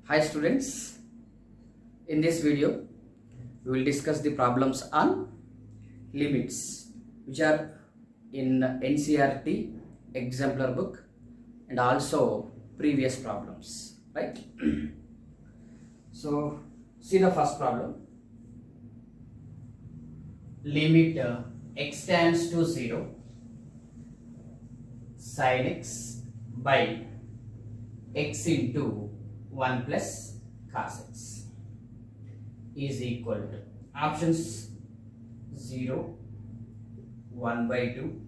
Hi students, in this video we will discuss the problems on limits which are in NCERT exemplar book and also previous problems, right? So see the first problem. Limit x tends to 0 sin x by x into 1 plus cos x is equal to options 0, 1 by 2,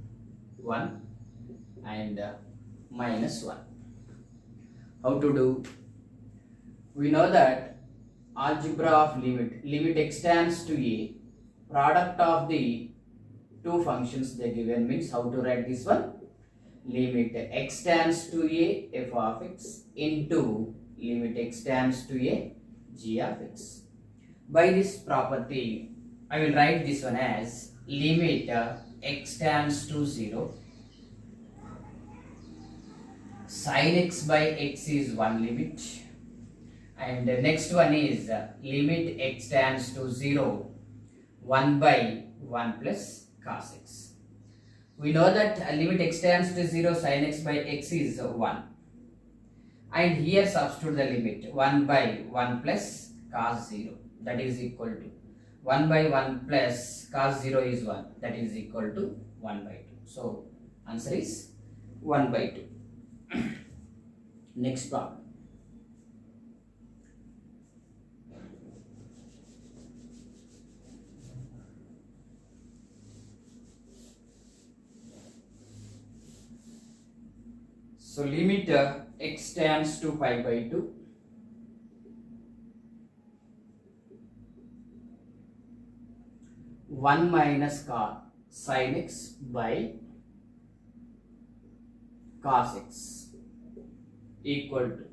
1 and minus 1. How to do? We know that algebra of limit x tends to a, product of the two functions they given means how to write this one? Limit x tends to a f of x into limit x tends to a g of x. By this property, I will write this one as limit x tends to 0 sin x by x is one limit, and the next one is limit x tends to 0 1 by 1 plus cos x. We know that limit x tends to 0 sin x by x is 1, and here substitute the limit 1 by 1 plus cos 0, that is equal to 1 by 1 plus cos 0 is 1, that is equal to 1 by 2. So answer is 1 by 2. Next problem. So limit x tends to pi by 2 1 minus sin x by cos x equal to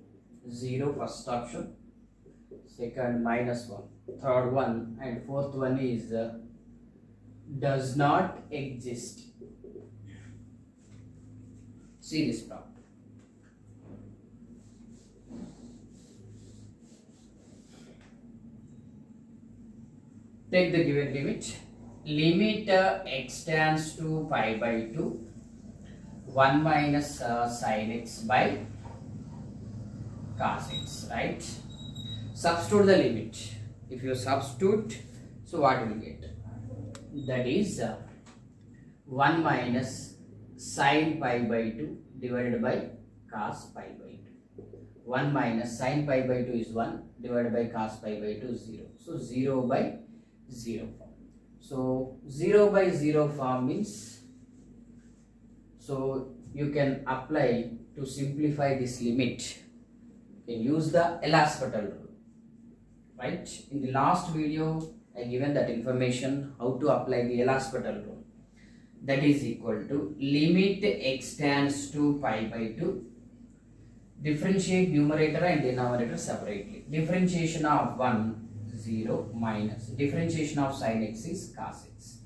0 first option, second minus 1, third one and fourth one is does not exist. See this problem. Take the given limit x tends to pi by 2 1 minus sin x by cos x, right? Substitute the limit. If you substitute, so what will get? That is 1 minus sin pi by 2 divided by cos pi by 2. 1 minus sin pi by 2 is 1 divided by cos pi by 2 is 0. So 0 by 0 form. So 0 by 0 form means, so you can apply to simplify this limit. You can use the L'Hospital rule, right? In the last video I given that information how to apply the L'Hospital rule. That is equal to limit x tends to pi by 2, differentiate numerator and denominator separately. Differentiation of 1 0 minus differentiation of sin x is cos x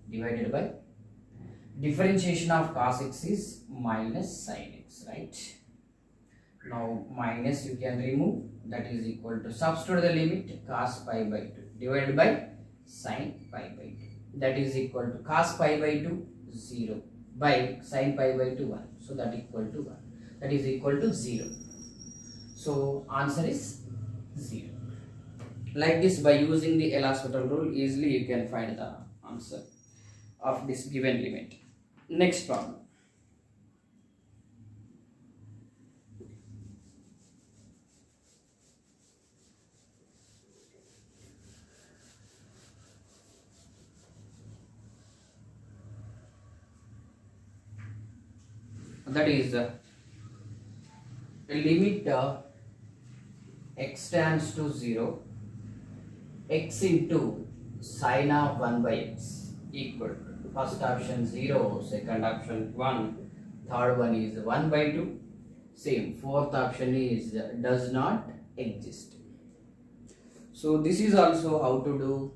divided by differentiation of cos x is minus sin x, right? Now minus you can remove, that is equal to substitute the limit cos pi by 2 divided by sin pi by 2, that is equal to cos pi by 2 0 by sin pi by 2 1, so that equal to 1, that is equal to 0. So answer is 0. Like this, by using the L'Hospital rule, easily you can find the answer of this given limit. Next problem. That is limit x tends to 0 x into sin of 1 by x equal to first option 0, second option 1, third one is 1 by 2, same fourth option is does not exist. So this is also how to do.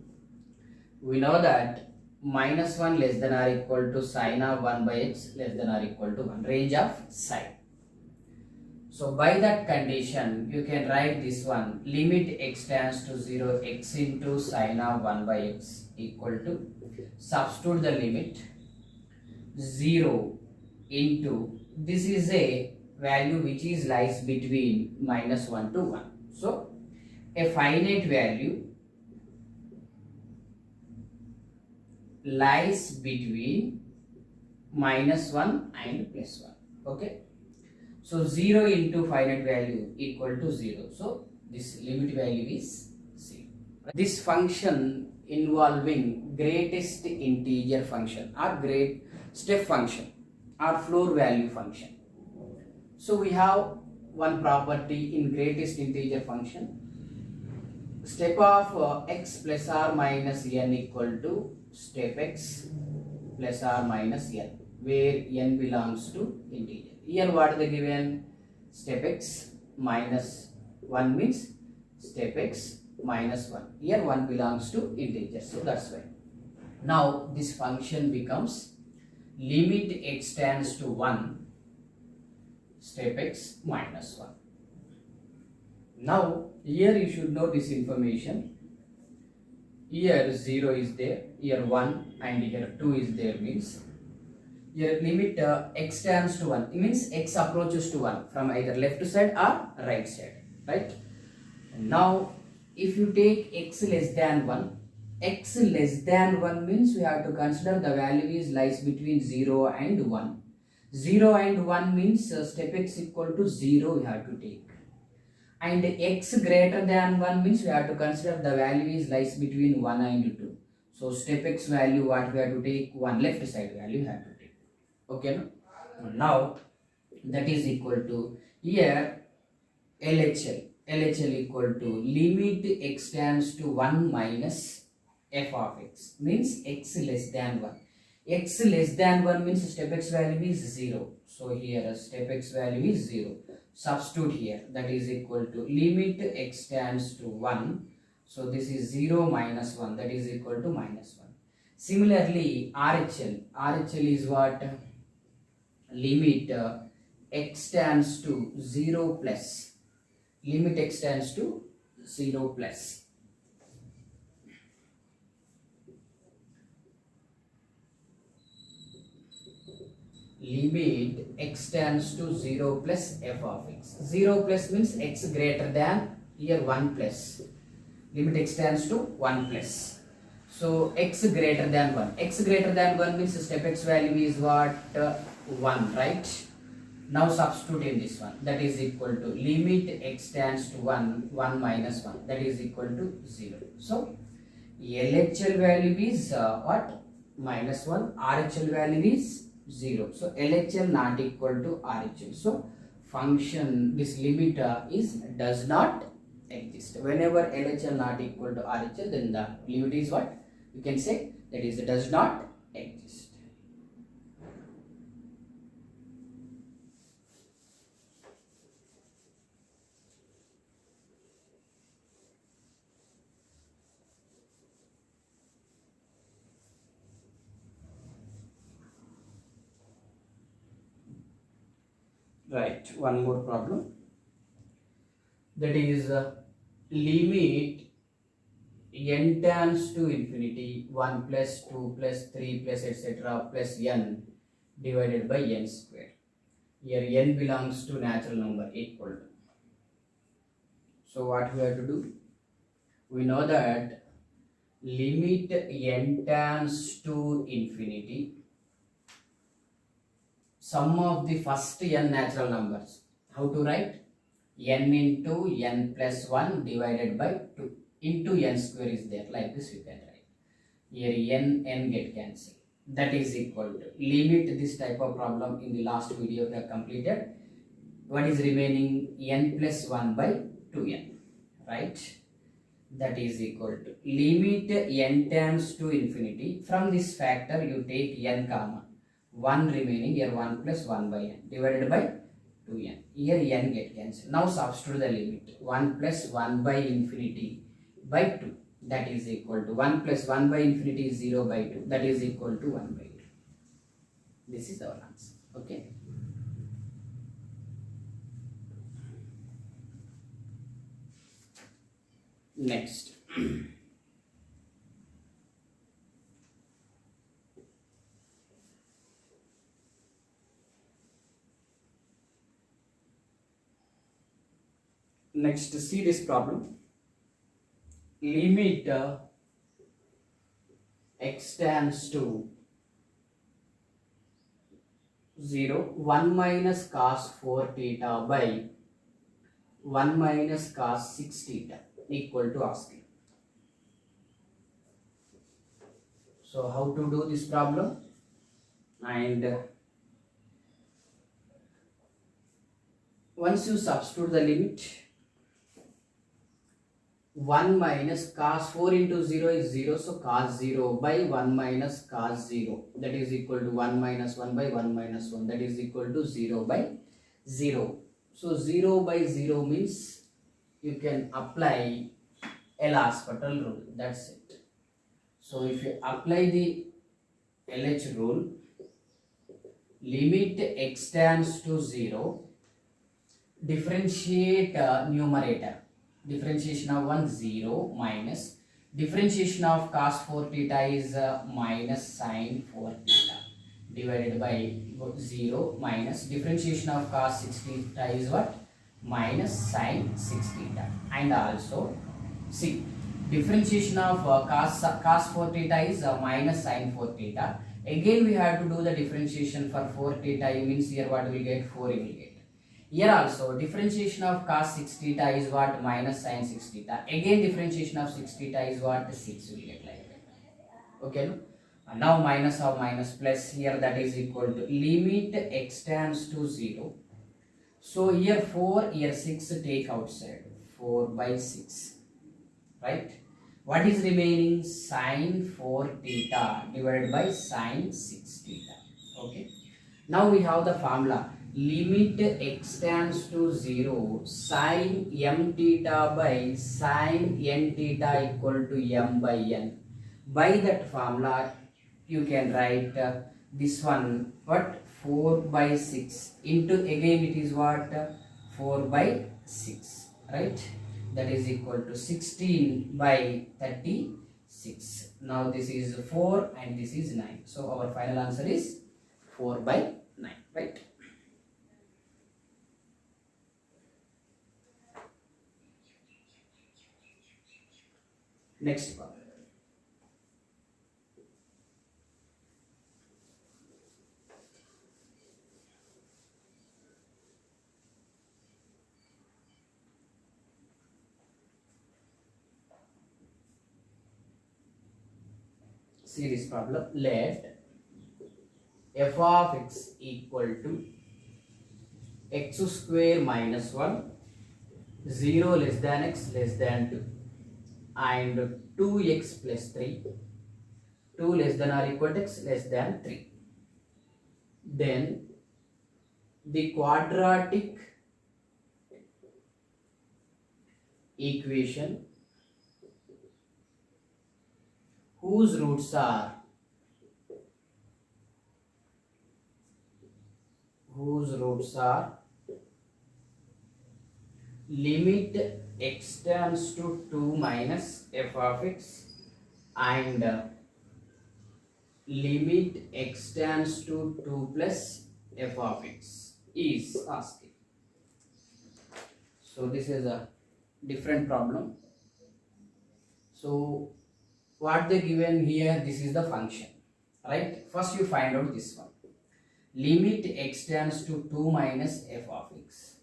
We know that minus 1 less than or equal to sin of 1 by x less than or equal to 1, range of sin. So by that condition, you can write this one, limit x tends to 0, x into sine of 1 by x equal to, substitute the limit 0 into, this is a value which is lies between minus 1 to 1. So a finite value lies between minus 1 and plus 1. Okay. So 0 into finite value equal to 0. So this limit value is 0. This function involving greatest integer function or great step function or floor value function. So we have one property in greatest integer function. Step of x plus or minus n equal to step x plus or minus n, where n belongs to integer. Here what is the given? Step x minus 1 means step x minus 1. Here 1 belongs to integer. So that's why. Now this function becomes limit x tends to 1 step x minus 1. Now here you should know this information. Here 0 is there, here 1 and here 2 is there, means your limit x tends to 1, it means x approaches to 1 from either left side or right side, right? Now if you take x less than 1, x less than 1 means we have to consider the value is lies between 0 and 1. 0 and 1 means step x equal to 0 we have to take. And x greater than 1 means we have to consider the value is lies between 1 and 2. So step x value what we have to take? 1 left side value we have to take. Okay, no? Now that is equal to, here LHL equal to limit x tends to 1 minus f of x, means x less than 1. X less than 1 means step x value is 0. So here step x value is 0. Substitute here, that is equal to limit x tends to 1. So this is 0 minus 1, that is equal to minus 1. Similarly RHL is what? Limit x tends to 0 plus, limit x tends to 0 plus. Limit x tends to 0 plus f of x. 0 plus means x greater than, here 1 plus. Limit x tends to 1 plus. So x greater than 1. X greater than 1 means step x value is what? 1, right? Now substitute in this one, that is equal to limit x tends to 1 minus 1, that is equal to 0. So LHL value is what? Minus 1. RHL value is 0. So LHL not equal to RHL. So function, this limit does not exist. Whenever LHL not equal to RHL, then the limit is what? You can say that is does not exist. Right, one more problem, that is limit n tends to infinity 1 plus 2 plus 3 plus etc. plus n divided by n square. Here n belongs to natural number equal to. So what we have to do? We know that limit n tends to infinity, sum of the first n natural numbers. How to write? N into n plus 1 divided by 2 into n square is there, like this we can write. Here n get cancelled. That is equal to limit, this type of problem in the last video we have completed. What is remaining? N plus 1 by 2n, right? That is equal to limit n tends to infinity. From this factor you take n common. 1 remaining, here 1 plus 1 by n divided by 2n. Here n get cancelled. Now substitute the limit. 1 plus 1 by infinity by 2. That is equal to 1 plus 1 by infinity is 0 by 2. That is equal to 1 by 2. This is our answer. Okay. Next. Next, see this problem. Limit x tends to 0, 1 minus cos 4 theta by 1 minus cos 6 theta equal to asking. So how to do this problem? And once you substitute the limit, 1 minus cos 4 into 0 is 0, so cos 0 by 1 minus cos 0, that is equal to 1 minus 1 by 1 minus 1, that is equal to 0 by 0. So 0 by 0 means you can apply L'Hospital rule, that's it. So if you apply the LH rule, limit x tends to 0, differentiate numerator, differentiation of 1 0 minus differentiation of cos 4 theta is minus sin 4 theta divided by 0 minus differentiation of cos 6 theta is what? Minus sin 6 theta. And also see, differentiation of cos 4 theta is minus sin 4 theta. Again we have to do the differentiation for 4 theta, means here what we will get? 4 you will get. Here also differentiation of cos 6 theta is what? Minus sin 6 theta. Again differentiation of 6 theta is what? 6 will get like that. Okay, no? And now minus of minus plus, here that is equal to limit x tends to 0. So here 4, here 6 take outside. 4 by 6. Right? What is remaining? Sin 4 theta divided by sin 6 theta. Okay. Now we have the formula. Limit x tends to 0, sin m theta by sin n theta equal to m by n. By that formula, you can write this one, what? 4 by 6 into, again it is what? 4 by 6, right? That is equal to 16 by 36. Now this is 4 and this is 9. So our final answer is 4 by 9, right? Next one. See this problem. Let f of x equal to x square minus 1, 0 less than x less than 2, and 2x plus 3, 2 less than or equal to x less than 3. Then the quadratic equation whose roots are limit x tends to 2 minus f of x and limit x tends to 2 plus f of x is asking. So this is a different problem. So what they given here, this is the function, right? First you find out this one. Limit x tends to 2 minus f of x.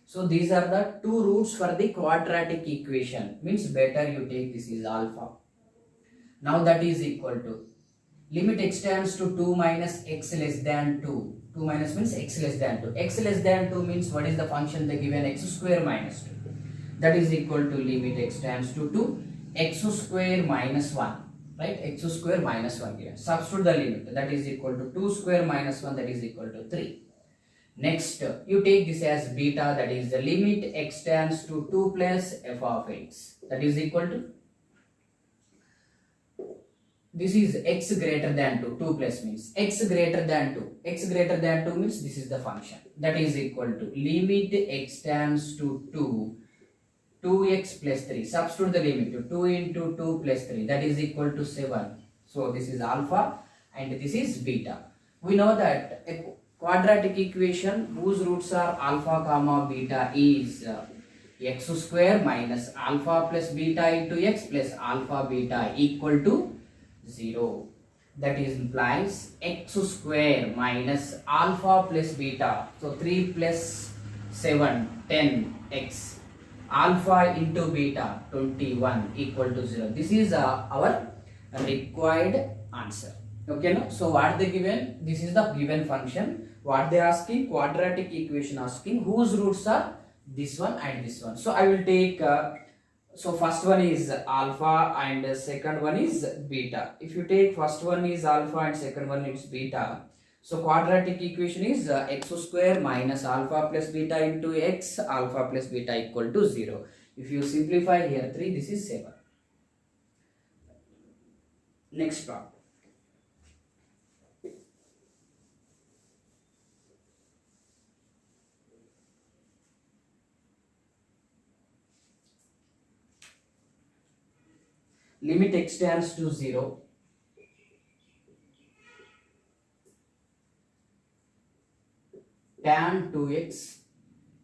So these are the two roots for the quadratic equation. Means better you take this is alpha. Now that is equal to limit x tends to 2 minus x less than 2. 2 minus means x less than 2. X less than 2 means what is the function they given? X square minus 2. That is equal to limit x tends to 2, x square minus 1. Right? X square minus 1 here. Substitute the limit. That is equal to 2 square minus 1, that is equal to 3. Next, you take this as beta, that is the limit x tends to 2 plus f of x. That is equal to, this is x greater than 2, 2 plus means x greater than 2. X greater than 2 means this is the function. That is equal to limit x tends to 2 2x plus 3. Substitute the limit. 2 into 2 plus 3. That is equal to 7. So this is alpha and this is beta. We know that a quadratic equation whose roots are alpha comma beta is x square minus alpha plus beta into x plus alpha beta equal to 0. That is implies x square minus alpha plus beta. So 3 plus 7, 10x. Alpha into beta 21 equal to 0. This is our required answer. Okay, no? So what they given? This is the given function. What they asking? Quadratic equation asking whose roots are this one and this one. So I will take so first one is alpha and second one is beta. If you take first one is alpha and second one is beta, so quadratic equation is x square minus alpha plus beta into x, alpha plus beta equal to 0. If you simplify here 3, this is 7. Next problem. Limit x tends to 0. Tan 2x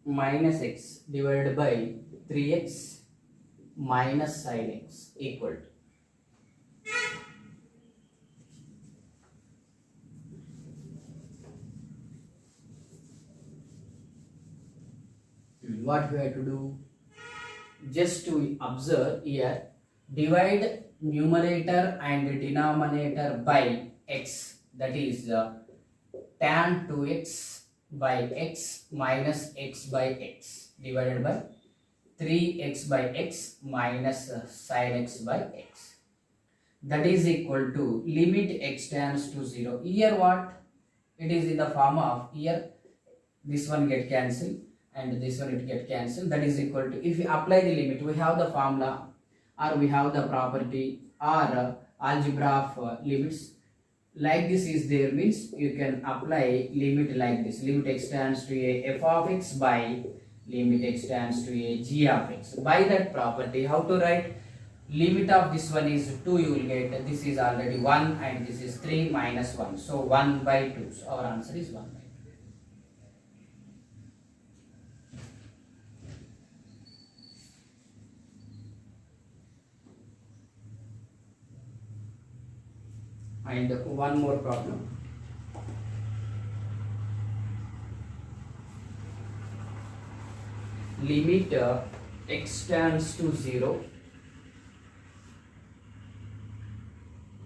minus x divided by 3x minus sin x equal to. What we have to do? Just to observe here, divide numerator and denominator by x, that is tan 2x by x minus x by x divided by 3x by x minus sin x by x. That is equal to limit x tends to 0. Here what? It is in the form of, here this one get cancelled and this one it get cancelled. That is equal to, if we apply the limit, we have the formula or we have the property or algebra of limits. Like this is there means you can apply limit like this. Limit x tends to a f of x by limit x tends to a g of x. By that property, how to write? Limit of this one is 2, you will get, this is already 1 and this is 3 minus 1. So 1 by 2. So our answer is 1 by 2. And one more problem. Limit x tends to 0.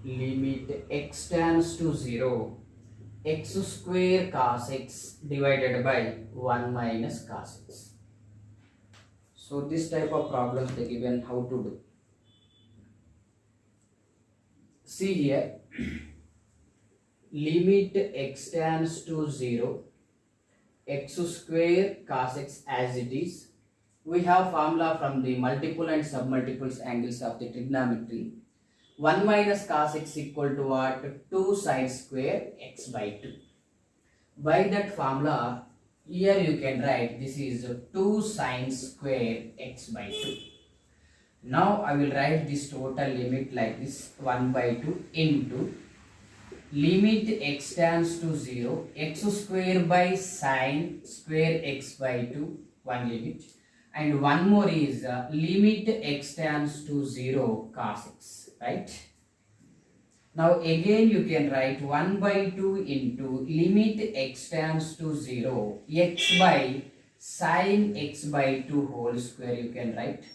Limit x tends to 0. X square cos x divided by 1 minus cos x. So this type of problems they given how to do. See here, limit x tends to 0, x square cos x as it is. We have formula from the multiple and submultiples angles of the trigonometry. 1 minus cos x equal to what? 2 sin square x by 2. By that formula, here you can write this is 2 sin square x by 2. Now I will write this total limit like this, 1 by 2 into limit x tends to 0, x square by sin square x by 2, one limit, and one more is limit x tends to 0 cos x, right? Now again you can write 1 by 2 into limit x tends to 0, x by sin x by 2 whole square you can write.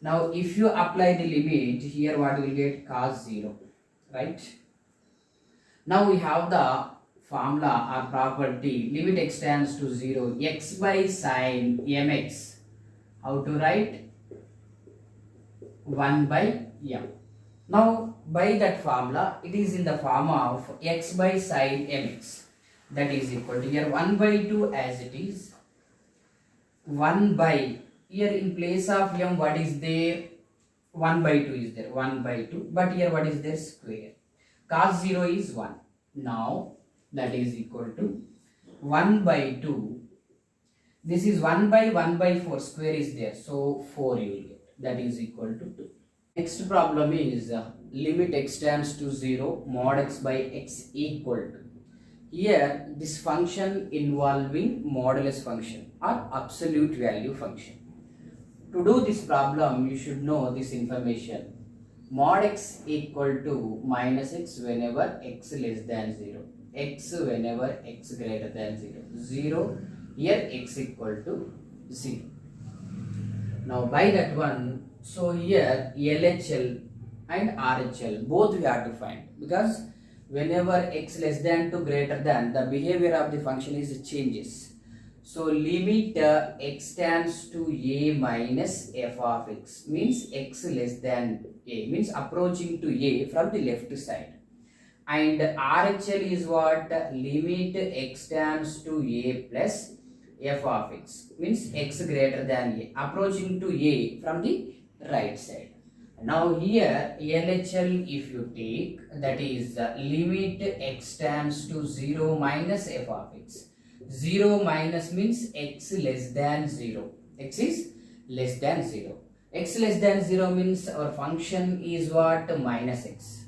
Now if you apply the limit, here what will get? Cos 0, right? Now we have the formula or property, limit x tends to 0, x by sin mx. How to write? 1 by m. Now by that formula, it is in the form of x by sin mx. That is equal to here 1 by 2 as it is, 1 by, here in place of m what is there? 1 by 2 is there, 1 by 2, but here what is there? Square. Cos 0 is 1. Now that is equal to 1 by 2 This is 1 by 1 by 4 square is there. So 4 you will get. That is equal to 2. Next problem is limit x tends to 0 mod x by x equal to. Here this function involving modulus function or absolute value function. To do this problem you should know this information. Mod x equal to minus x whenever x less than 0. X whenever x greater than 0. 0 here x equal to 0. Now by that one, so here LHL and RHL both we have to find, because whenever x less than to greater than, the behavior of the function is changes. So limit x tends to a minus f of x means x less than a, means approaching to a from the left side. And RHL is what? Limit x tends to a plus f of x means x greater than a, approaching to a from the right side. Now here LHL if you take, that is limit x tends to 0 minus f of x. 0 minus means x less than 0. X is less than 0. X less than 0 means our function is what? Minus x.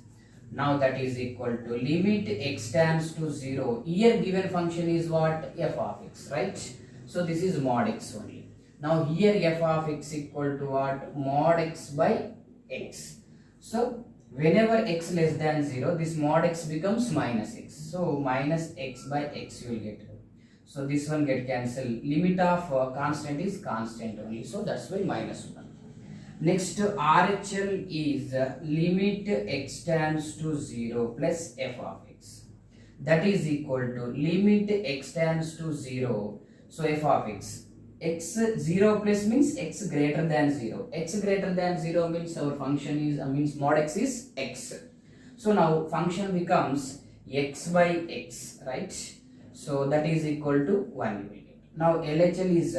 Now that is equal to limit x tends to 0. Here given function is what? F of x, right? So this is mod x only. Now here f of x equal to what? Mod x by x. So whenever x less than 0, this mod x becomes minus x. So minus x by x you will get. So this one get cancelled. Limit of constant is constant only. So that's why minus 1. Next RHL is limit x tends to 0 plus f of x. That is equal to limit x tends to 0. So f of x. X 0 plus means x greater than 0. X greater than 0 means our function is means mod x is x. So now function becomes x by x, right? So that is equal to 1 you will get. Now LHL is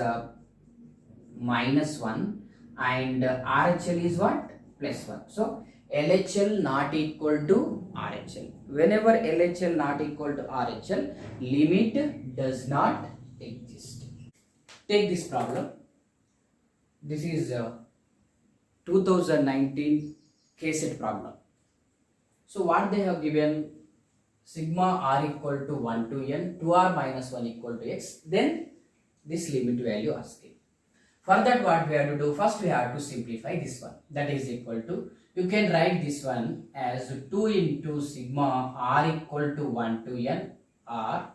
minus 1 and RHL is what? Plus 1. So LHL not equal to RHL. Whenever LHL not equal to RHL, limit does not exist. Take this problem. This is 2019 KSET problem. So what they have given, sigma r equal to 1 to n, 2r minus 1 equal to x, then this limit value asking. For that what we have to do, first we have to simplify this one. That is equal to, you can write this one as 2 into sigma r equal to 1 to n r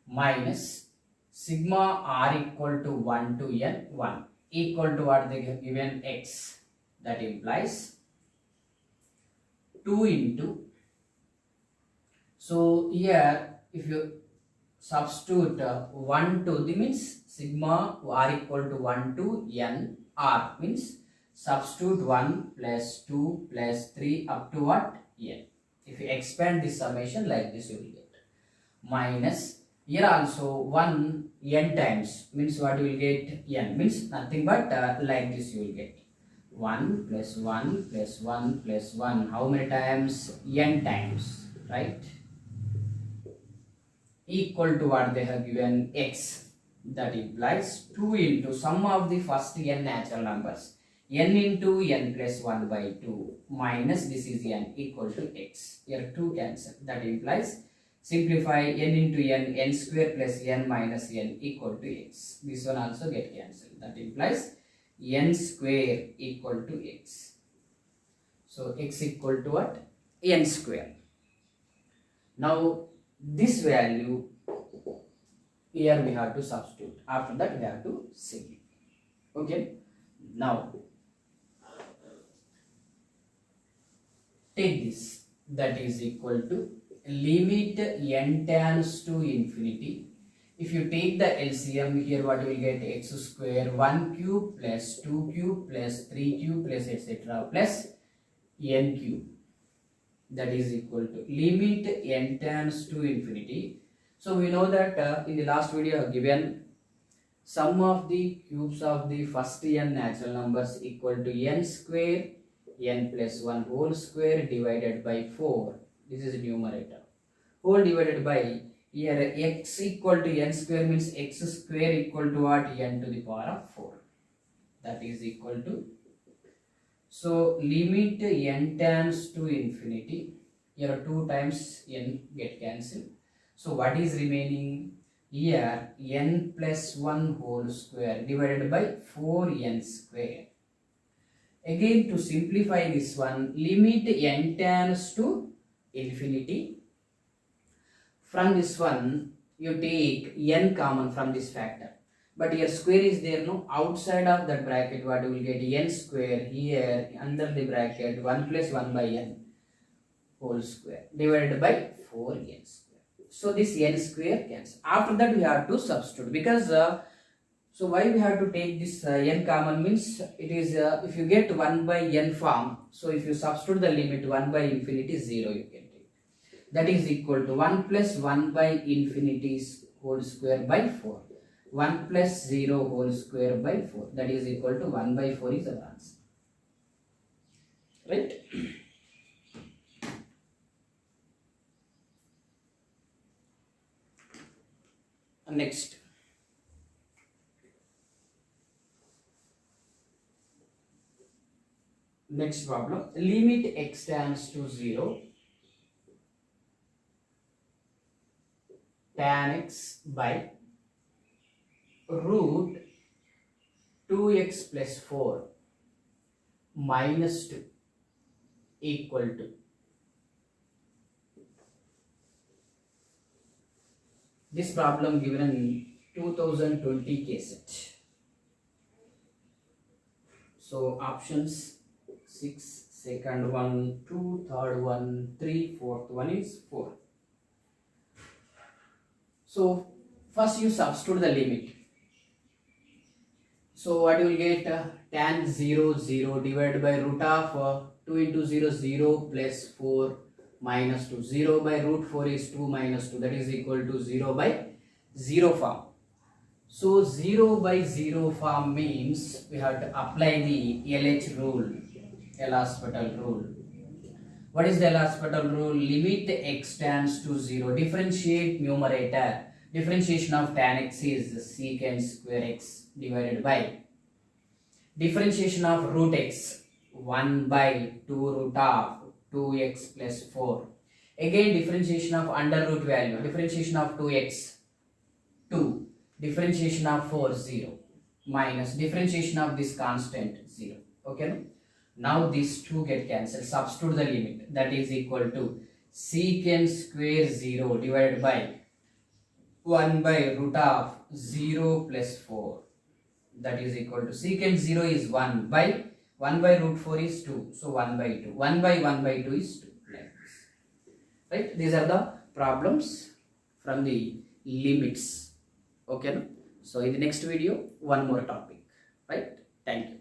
minus sigma r equal to 1 to n 1 equal to what they have given x. That implies 2 into, so here if you substitute 1 to the means sigma r equal to 1 to n r means substitute 1 plus 2 plus 3 up to what? N. If you expand this summation like this you will get minus here also 1 n times means what you will get? N means nothing but like this you will get 1 plus 1 plus 1 plus 1. How many times? N times, right? Equal to what they have given? X. That implies 2 into sum of the first n natural numbers, n into n plus 1 by 2 minus this is n equal to x. Here 2 cancel. That implies simplify n into n square plus n minus n equal to x. This one also get cancelled. That implies n square equal to x. So x equal to what? N square. Now this value here we have to substitute. After that we have to simplify. Okay. Now take this. That is equal to limit n tends to infinity. If you take the LCM here, what you will get? X square 1 cube plus 2 cube plus 3 cube plus etc. plus n cube. That is equal to limit n tends to infinity. So we know that in the last video I have given sum of the cubes of the first n natural numbers equal to n square n plus 1 whole square divided by 4. This is numerator. Whole divided by Here x equal to n square means x square equal to what? N to the power of 4. That is equal to, so limit n tends to infinity. Here 2 times n get cancelled. So what is remaining? Here n plus 1 whole square divided by 4n square. Again, to simplify this one, limit n tends to infinity. From this one, you take n common from this factor. But here square is there, no? Outside of that bracket, what you will get? N square. Here, under the bracket, 1 plus 1 by n whole square divided by 4n square. So this n square cancels. After that, we have to substitute, because so why we have to take this n common means it is if you get 1 by n form, so if you substitute the limit 1 by infinity 0 you can take. That is equal to 1 plus 1 by infinity whole square by 4. 1 plus 0 whole square by 4. That is equal to 1 by 4 is our answer. Right? Next. Next problem. Limit x tends to 0. Tan x by root 2x plus 4 minus 2 equal to. This problem given in 2020 KCET. So options 6, second one 2, third one 3, fourth one is 4. So first you substitute the limit. So what you will get? Tan 0 0 divided by root of 2 into 0 0 plus 4 minus 2. 0 by root 4 is 2 minus 2, that is equal to 0 by 0 form. So 0 by 0 form means we have to apply the LH rule, L'Hospital rule. What is the L'Hospital rule? Limit x tends to 0. Differentiate numerator. Differentiation of tan x is secant square x divided by differentiation of root x 1 by 2 root of 2x plus 4. Again differentiation of under root value. Differentiation of 2x 2. Differentiation of 4 0 minus differentiation of this constant 0. Okay. Now these two get cancelled. Substitute the limit. That is equal to secant square 0 divided by 1 by root of 0 plus 4. That is equal to secant 0 is 1 by root 4 is 2. So 1 by 2. 1 by 1 by 2 is 2. Like this. Right? These are the problems from the limits. Okay. So in the next video, one more topic. Right? Thank you.